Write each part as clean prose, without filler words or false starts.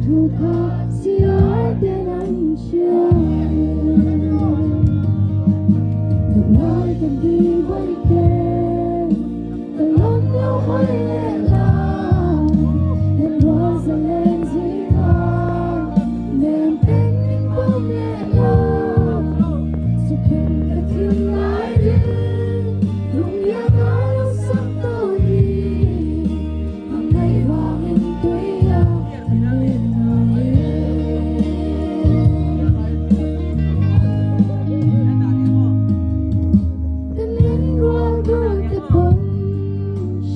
thu khóc si ái tên anh chưa một nói cần đi với kề từ lúc nhau hơi lệ lòng em hóa ra lên dĩ ngon nên anh những bóng nhẹ lòng sự kiện đã thiên mãi đến cùng nhau nói lúc sắp tôi đi hàng ngày vàng em tuy nhau anh nên ngồi tên em qua đôi tay phấn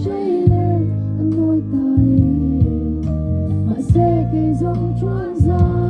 xây lên anh ngồi tay mà xe cây rong chuông dài